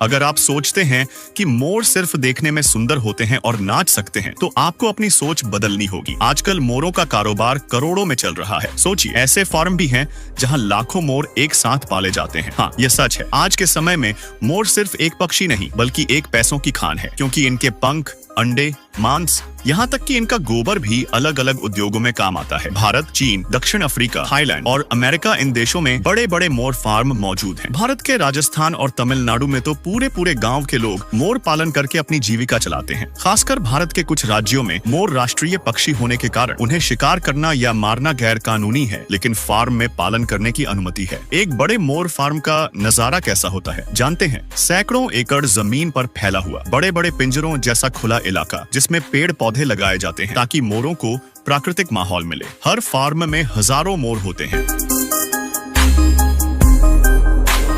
अगर आप सोचते हैं कि मोर सिर्फ देखने में सुंदर होते हैं और नाच सकते हैं, तो आपको अपनी सोच बदलनी होगी। आजकल मोरों का कारोबार करोड़ों में चल रहा है। सोचिए, ऐसे फार्म भी हैं जहां लाखों मोर एक साथ पाले जाते हैं। हाँ, ये सच है। आज के समय में मोर सिर्फ एक पक्षी नहीं, बल्कि एक पैसों की खान है, क्योंकि इनके पंख, अंडे, मांस, यहाँ तक कि इनका गोबर भी अलग अलग उद्योगों में काम आता है। भारत, चीन, दक्षिण अफ्रीका, थाईलैंड और अमेरिका, इन देशों में बड़े बड़े मोर फार्म मौजूद हैं। भारत के राजस्थान और तमिलनाडु में तो पूरे गांव के लोग मोर पालन करके अपनी जीविका चलाते हैं। खासकर भारत के कुछ राज्यों में मोर राष्ट्रीय पक्षी होने के कारण उन्हें शिकार करना या मारना गैर कानूनी है, लेकिन फार्म में पालन करने की अनुमति है। एक बड़े मोर फार्म का नजारा कैसा होता है, जानते हैं? सैकड़ों एकड़ जमीन पर फैला हुआ बड़े बड़े पिंजरों जैसा खुला इलाका, जिसमें पेड़ पौधे लगाए जाते हैं ताकि मोरों को प्राकृतिक माहौल मिले। हर फार्म में हजारों मोर होते हैं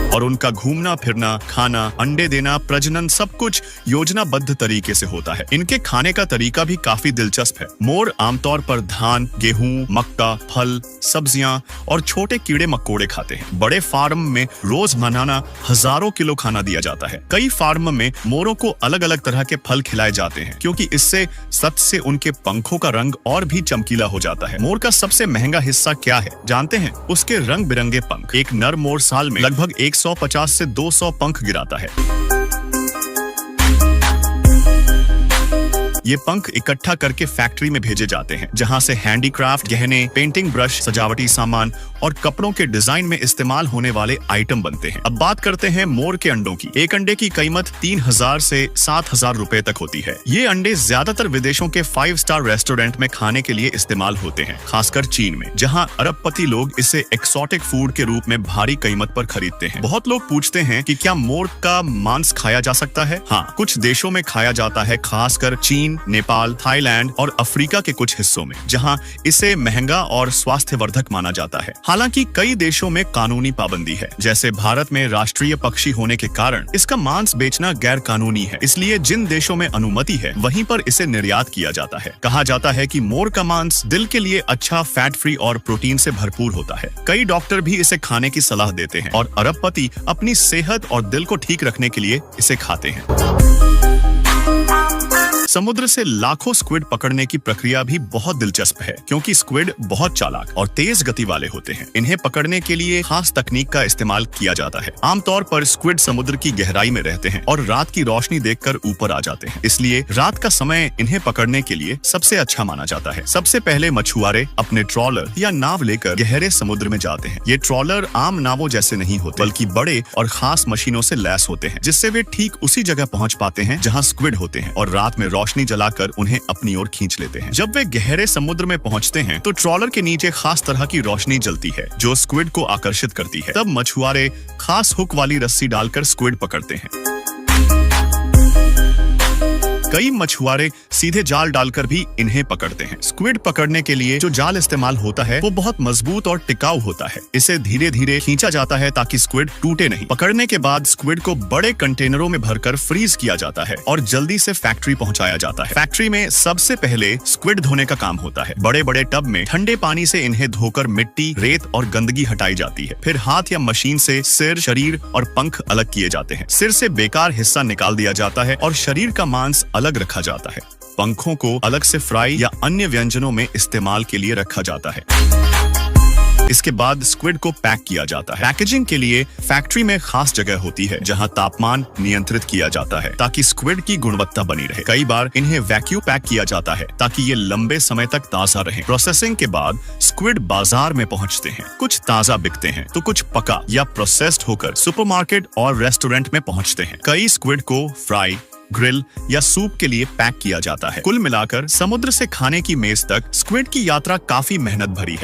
और उनका घूमना फिरना, खाना, अंडे देना, प्रजनन सब कुछ योजनाबद्ध तरीके से होता है। इनके खाने का तरीका भी काफी दिलचस्प है। मोर आमतौर पर धान, गेहूं, मक्का, फल, सब्जियां और छोटे कीड़े मकोड़े खाते हैं। बड़े फार्म में रोजाना हजारों किलो खाना दिया जाता है। कई फार्म में मोरों को अलग अलग तरह के फल खिलाए जाते हैं, क्योंकि इससे सबसे उनके पंखों का रंग और भी चमकीला हो जाता है। मोर का सबसे महंगा हिस्सा क्या है, जानते हैं? उसके रंग बिरंगे पंख। एक नर मोर साल में लगभग 150 से 200 पंख गिराता है। ये पंख इकट्ठा करके फैक्ट्री में भेजे जाते हैं, जहां से हैंडीक्राफ्ट, गहने, पेंटिंग ब्रश, सजावटी सामान और कपड़ों के डिजाइन में इस्तेमाल होने वाले आइटम बनते हैं। अब बात करते हैं मोर के अंडों की। एक अंडे की कीमत 3000 से 7000 रुपए तक होती है। ये अंडे ज्यादातर विदेशों के 5 स्टार रेस्टोरेंट में खाने के लिए इस्तेमाल होते हैं, खासकर चीन में, जहाँ अरबपति लोग इसे एक्सोटिक फूड के रूप में भारी कीमत पर खरीदते हैं। बहुत लोग पूछते हैं कि क्या मोर का मांस खाया जा सकता है? हाँ, कुछ देशों में खाया जाता है, खासकर चीन, नेपाल, थाईलैंड और अफ्रीका के कुछ हिस्सों में, जहां इसे महंगा और स्वास्थ्यवर्धक माना जाता है। हालांकि कई देशों में कानूनी पाबंदी है, जैसे भारत में राष्ट्रीय पक्षी होने के कारण इसका मांस बेचना गैर कानूनी है। इसलिए जिन देशों में अनुमति है, वहीं पर इसे निर्यात किया जाता है। कहा जाता है कि मोर का मांस दिल के लिए अच्छा, फैट फ्री और प्रोटीन से भरपूर होता है। कई डॉक्टर भी इसे खाने की सलाह देते हैं और अरबपति अपनी सेहत और दिल को ठीक रखने के लिए इसे खाते हैं। समुद्र से लाखों स्क्विड पकड़ने की प्रक्रिया भी बहुत दिलचस्प है, क्योंकि स्क्विड बहुत चालाक और तेज गति वाले होते हैं। इन्हें पकड़ने के लिए खास तकनीक का इस्तेमाल किया जाता है। आमतौर पर स्क्विड समुद्र की गहराई में रहते हैं और रात की रोशनी देखकर ऊपर आ जाते हैं, इसलिए रात का समय इन्हें पकड़ने के लिए सबसे अच्छा माना जाता है। सबसे पहले मछुआरे अपने ट्रॉलर या नाव लेकर गहरे समुद्र में जाते हैं। ये ट्रॉलर आम नावों जैसे नहीं होते, बल्कि बड़े और खास मशीनों से लैस होते हैं, जिससे वे ठीक उसी जगह पहुंच पाते हैं जहां स्क्विड होते हैं और रात में रोशनी जलाकर उन्हें अपनी ओर खींच लेते हैं। जब वे गहरे समुद्र में पहुंचते हैं, तो ट्रॉलर के नीचे खास तरह की रोशनी जलती है, जो स्क्विड को आकर्षित करती है। तब मछुआरे खास हुक वाली रस्सी डालकर स्क्विड पकड़ते हैं। कई मछुआरे सीधे जाल डालकर भी इन्हें पकड़ते हैं। स्क्विड पकड़ने के लिए जो जाल इस्तेमाल होता है, वो बहुत मजबूत और टिकाऊ होता है। इसे धीरे धीरे खींचा जाता है ताकि स्क्विड टूटे नहीं। पकड़ने के बाद स्क्विड को बड़े कंटेनरों में भरकर फ्रीज किया जाता है और जल्दी से फैक्ट्री पहुंचाया जाता है। फैक्ट्री में सबसे पहले स्क्विड धोने का काम होता है। बड़े बड़े टब में ठंडे पानी से इन्हें धोकर मिट्टी, रेत और गंदगी हटाई जाती है। फिर हाथ या मशीन से सिर, शरीर और पंख अलग किए जाते हैं। सिर से बेकार हिस्सा निकाल दिया जाता है और शरीर का मांस अलग रखा जाता है। पंखों को अलग से फ्राई या अन्य व्यंजनों में इस्तेमाल के लिए रखा जाता है। इसके बाद स्क्विड को पैक किया जाता है। पैकेजिंग के लिए फैक्ट्री में खास जगह होती है, जहां तापमान नियंत्रित किया जाता है ताकि स्क्विड की गुणवत्ता बनी रहे। कई बार इन्हें वैक्यूम पैक किया जाता है ताकि ये लंबे समय तक ताजा रहें। प्रोसेसिंग के बाद स्क्विड बाजार में पहुंचते हैं। कुछ ताजा बिकते हैं, तो कुछ पका या प्रोसेस्ड होकर सुपरमार्केट और रेस्टोरेंट में पहुंचते हैं। कई स्क्विड को फ्राई, ग्रिल या सूप के लिए पैक किया जाता है। कुल मिलाकर समुद्र से खाने की मेज तक स्क्विड की यात्रा काफी मेहनत भरी है।